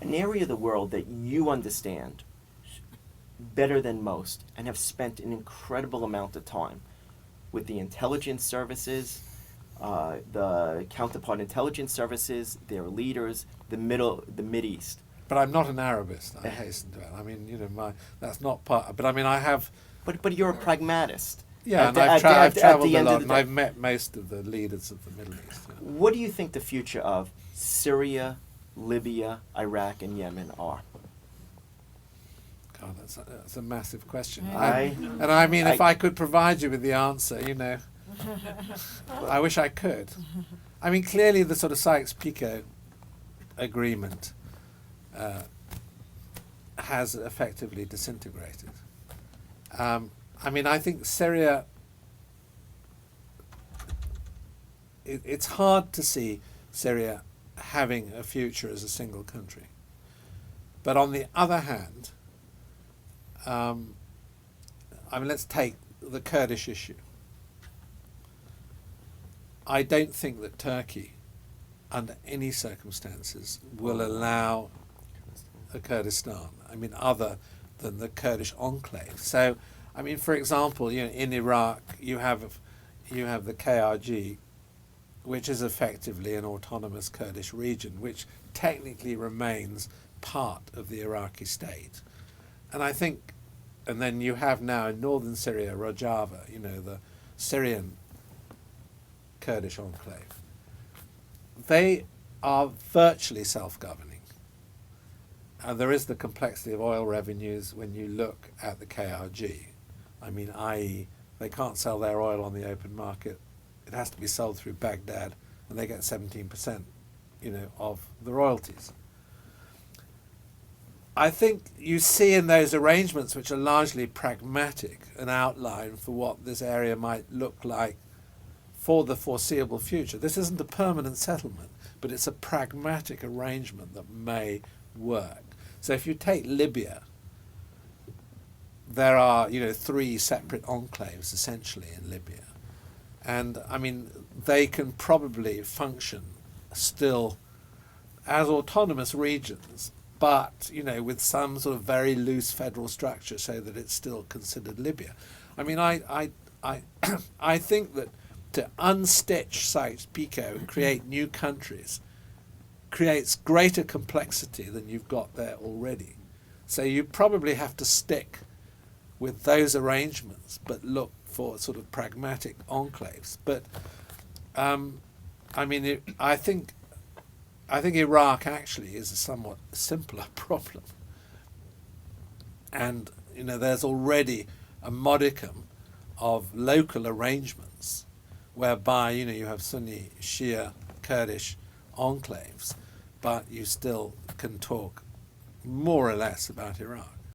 an area of the world that you understand better than most and have spent an incredible amount of time with the intelligence services, the counterpart intelligence services, their leaders, the Mideast. But I'm not an Arabist, I hasten to add. I mean, you know, that's not part. But I mean, I have. But you're a pragmatist. Yeah, and I've traveled a lot, and I've met most of the leaders of the Middle East. Yeah. What do you think the future of Syria, Libya, Iraq, and Yemen are? God, that's a massive question. Yeah. I mean, if I could provide you with the answer, you know, I wish I could. I mean, clearly the sort of Sykes-Picot agreement has effectively disintegrated. I mean, I think Syria, it's hard to see Syria having a future as a single country. But on the other hand, I mean, let's take the Kurdish issue. I don't think that Turkey, under any circumstances, will allow a Kurdistan, I mean, other than the Kurdish enclave. So, I mean, for example, you know, in Iraq, you have the KRG, which is effectively an autonomous Kurdish region, which technically remains part of the Iraqi state. And I think, and then you have now in northern Syria, Rojava, you know, the Syrian Kurdish enclave. They are virtually self-governing. And there is the complexity of oil revenues when you look at the KRG. I mean, i.e., they can't sell their oil on the open market. It has to be sold through Baghdad, and they get 17%, you know, of the royalties. I think you see in those arrangements, which are largely pragmatic, an outline for what this area might look like for the foreseeable future. This isn't a permanent settlement, but it's a pragmatic arrangement that may work. So if you take Libya, there are, you know, 3 separate enclaves essentially in Libya. And I mean, they can probably function still as autonomous regions, but, you know, with some sort of very loose federal structure so that it's still considered Libya. I mean, I think that to unstitch Sykes-Picot and create new countries creates greater complexity than you've got there already. So you probably have to stick with those arrangements, but look for sort of pragmatic enclaves. But I mean, I think Iraq actually is a somewhat simpler problem. And, you know, there's already a modicum of local arrangements whereby, you know, you have Sunni, Shia, Kurdish enclaves, but you still can talk more or less about Iraq.